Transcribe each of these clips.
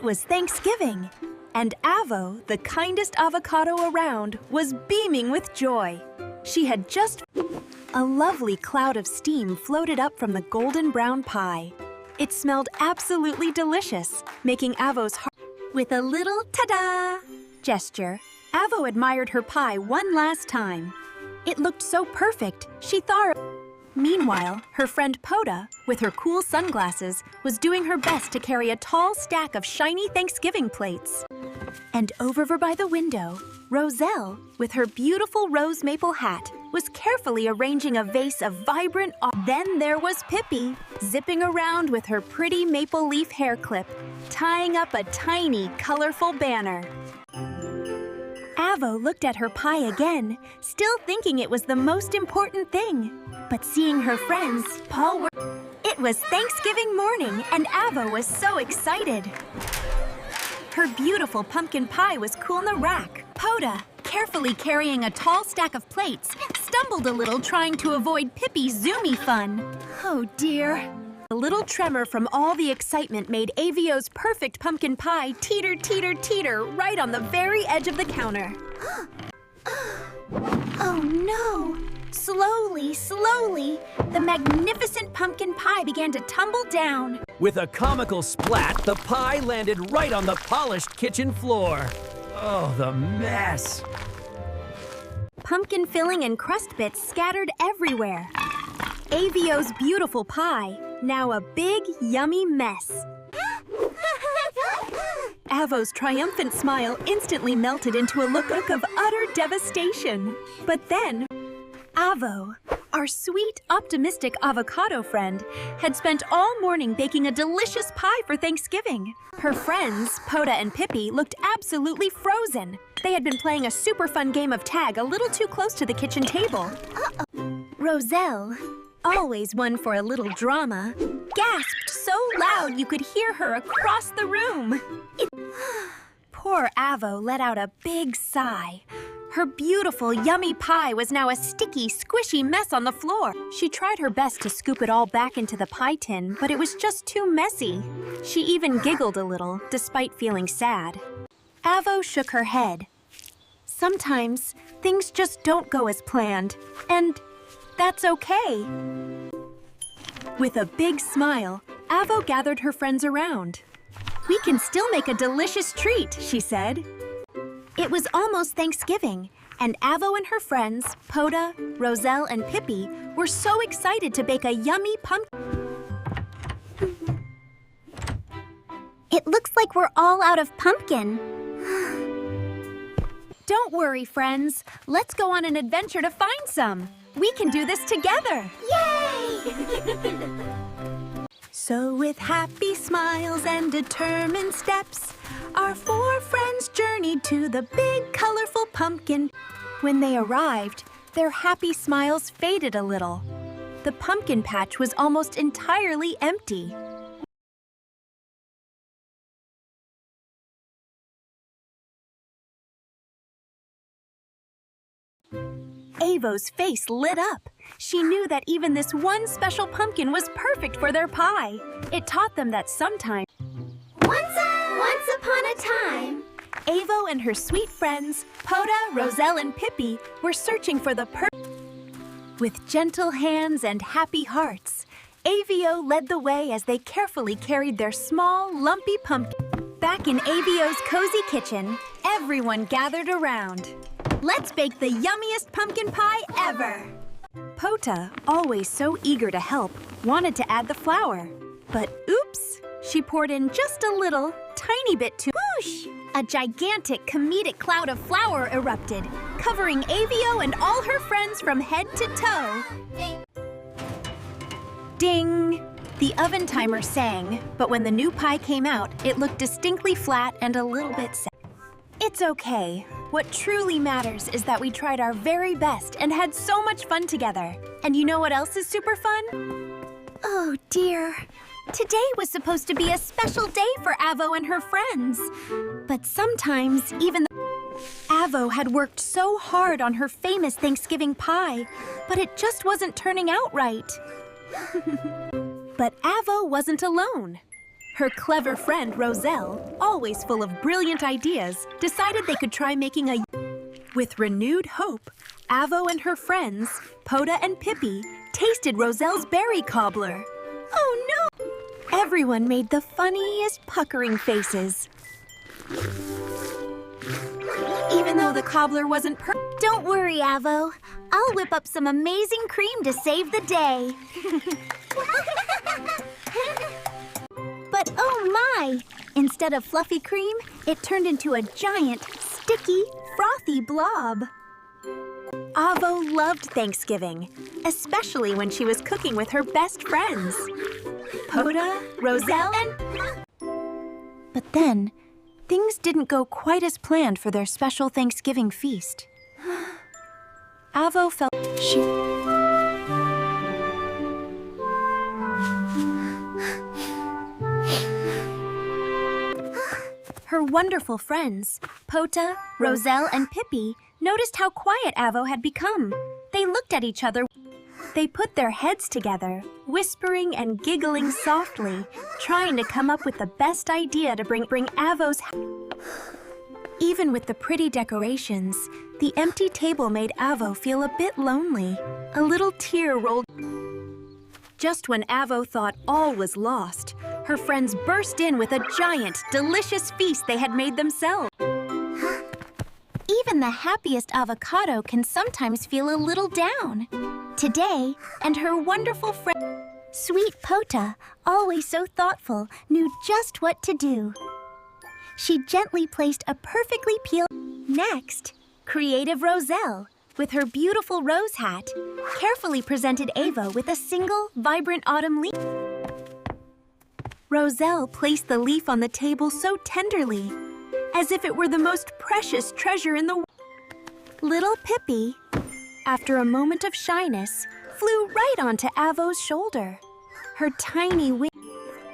It was Thanksgiving, and Avo, the kindest avocado around, was beaming with joy. She had just... A lovely cloud of steam floated up from the golden brown pie. It smelled absolutely delicious, making Avo's heart... With a little ta-da gesture, Avo admired her pie one last time. It looked so perfect, she thought... Meanwhile, her friend Poda, with her cool sunglasses, was doing her best to carry a tall stack of shiny Thanksgiving plates. And over by the window, Roselle, with her beautiful rose maple hat, was carefully arranging a vase of vibrant... Then there was Pippi, zipping around with her pretty maple leaf hair clip, tying up a tiny, colorful banner. Avo looked at her pie again, still thinking it was the most important thing. But seeing her friends, Paul... It was Thanksgiving morning, and Avo was so excited. Her beautiful pumpkin pie was cool in the rack. Poda, carefully carrying a tall stack of plates, stumbled a little trying to avoid Pippi's zoomy fun. Oh dear. A little tremor from all the excitement made Avio's perfect pumpkin pie teeter, teeter, teeter right on the very edge of the counter. Oh no! Slowly, slowly, the magnificent pumpkin pie began to tumble down. With a comical splat, the pie landed right on the polished kitchen floor. Oh, the mess! Pumpkin filling and crust bits scattered everywhere. Avio's beautiful pie, now a big, yummy mess. Avo's triumphant smile instantly melted into a look of utter devastation. But then, Avo, our sweet, optimistic avocado friend, had spent all morning baking a delicious pie for Thanksgiving. Her friends, Poda and Pippi, looked absolutely frozen. They had been playing a super fun game of tag a little too close to the kitchen table. Roselle, always one for a little drama, gasped so loud you could hear her across the room. Poor Avo let out a big sigh. Her beautiful, yummy pie was now a sticky, squishy mess on the floor. She tried her best to scoop it all back into the pie tin, but it was just too messy. She even giggled a little, despite feeling sad. Avo shook her head. Sometimes, things just don't go as planned, and that's okay. With a big smile, Avo gathered her friends around. We can still make a delicious treat, she said. It was almost Thanksgiving, and Avo and her friends, Poda, Roselle, and Pippi, were so excited to bake a yummy pumpkin. It looks like we're all out of pumpkin. Don't worry, friends. Let's go on an adventure to find some. We can do this together. Yay! So with happy smiles and determined steps, our four friends journeyed to the big, colorful pumpkin. When they arrived, their happy smiles faded a little. The pumpkin patch was almost entirely empty. Avo's face lit up. She knew that even this one special pumpkin was perfect for their pie. It taught them that sometimes... Once upon a time, Avo and her sweet friends, Poda, Roselle, and Pippi, were searching for the With gentle hands and happy hearts, Avio led the way as they carefully carried their small, lumpy pumpkin. Back in Avio's cozy kitchen, everyone gathered around. Let's bake the yummiest pumpkin pie ever! Pota, always so eager to help, wanted to add the flour. But oops, she poured in just a little, tiny bit too. Whoosh! A gigantic comedic cloud of flour erupted, covering Avio and all her friends from head to toe. Ding! The oven timer sang, but when the new pie came out, it looked distinctly flat and a little bit sad. It's okay. What truly matters is that we tried our very best and had so much fun together. And you know what else is super fun? oh dear. Today was supposed to be a special day for Avo and her friends. But sometimes, even Avo had worked so hard on her famous Thanksgiving pie, but it just wasn't turning out right. But Avo wasn't alone. Her clever friend, Roselle, always full of brilliant ideas, decided they could try making a... With renewed hope, Avo and her friends, Poda and Pippi, tasted Roselle's berry cobbler. Oh no! Everyone made the funniest puckering faces. Even though the cobbler wasn't Don't worry, Avo. I'll whip up some amazing cream to save the day. But oh my! Instead of fluffy cream, it turned into a giant, sticky, frothy blob. Avo loved Thanksgiving, especially when she was cooking with her best friends, Poda, Roselle, and... But then, things didn't go quite as planned for their special Thanksgiving feast. Avo felt Her wonderful friends, Pota, Roselle, and Pippi, noticed how quiet Avo had become. They looked at each other. They put their heads together, whispering and giggling softly, trying to come up with the best idea to bring Avo's... Even with the pretty decorations, the empty table made Avo feel a bit lonely. A little tear rolled... Just when Avo thought all was lost, her friends burst in with a giant, delicious feast they had made themselves. Even the happiest avocado can sometimes feel a little down. Today, and her wonderful friend, Sweet Pota, always so thoughtful, knew just what to do. She gently placed a perfectly peeled... Next, creative Roselle, with her beautiful rose hat, carefully presented Avo with a single, vibrant autumn leaf. Roselle placed the leaf on the table so tenderly, as if it were the most precious treasure in the world. Little Pippi, after a moment of shyness, flew right onto Avo's shoulder. Her tiny wing...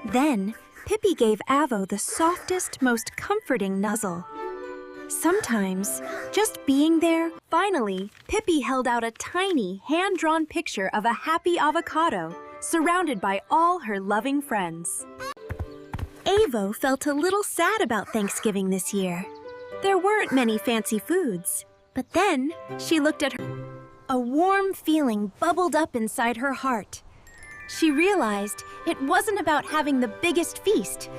Then, Pippi gave Avo the softest, most comforting nuzzle. Sometimes, just being there... Finally, Pippi held out a tiny, hand-drawn picture of a happy avocado, surrounded by all her loving friends. Avo felt a little sad about Thanksgiving this year. There weren't many fancy foods. But then, she looked at her... A warm feeling bubbled up inside her heart. She realized it wasn't about having the biggest feast.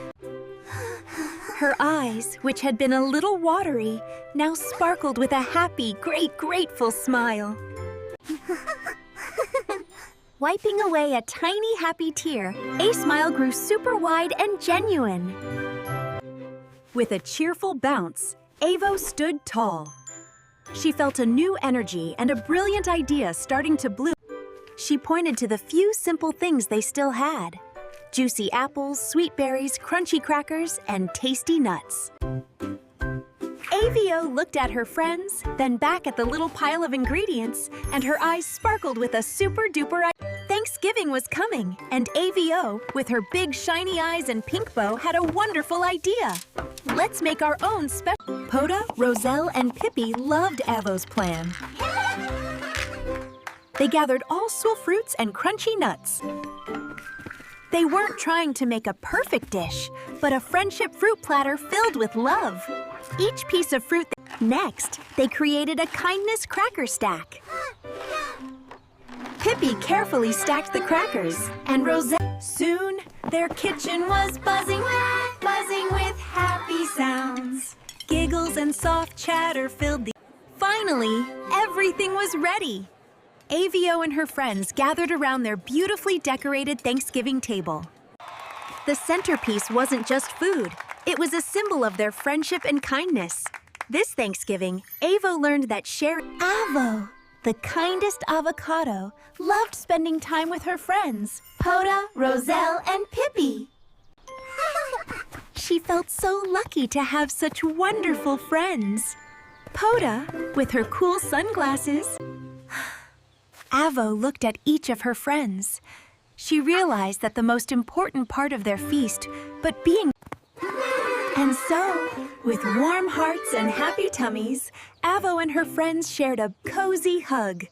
Her eyes, which had been a little watery, now sparkled with a happy, grateful smile. Wiping away a tiny, happy tear, a smile grew super wide and genuine. With a cheerful bounce, Avo stood tall. She felt a new energy and a brilliant idea starting to bloom. She pointed to the few simple things they still had: juicy apples, sweet berries, crunchy crackers, and tasty nuts. Avio looked at her friends, then back at the little pile of ingredients, and her eyes sparkled with a super-duper idea. Thanksgiving was coming, and Avio, with her big shiny eyes and pink bow, had a wonderful idea. Let's make our own special... Poda, Roselle, and Pippi loved Avo's plan. They gathered all swell fruits and crunchy nuts. They weren't trying to make a perfect dish, but a friendship fruit platter filled with love. Each piece of fruit... Next, they created a kindness cracker stack. Pippi carefully stacked the crackers, and Roselle... Soon, their kitchen was buzzing with happy sounds. Giggles and soft chatter filled the... Finally, everything was ready. Avio and her friends gathered around their beautifully decorated Thanksgiving table. The centerpiece wasn't just food. It was a symbol of their friendship and kindness. This Thanksgiving, Avo learned that sharing... Avo, the kindest avocado, loved spending time with her friends, Poda, Roselle, and Pippi. She felt so lucky to have such wonderful friends. Poda, with her cool sunglasses. Avo looked at each of her friends. She realized that the most important part of their feast, but being... And so, with warm hearts and happy tummies, Avo and her friends shared a cozy hug.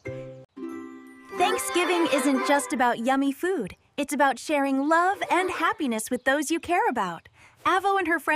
Thanksgiving isn't just about yummy food. It's about sharing love and happiness with those you care about. Avo and her friends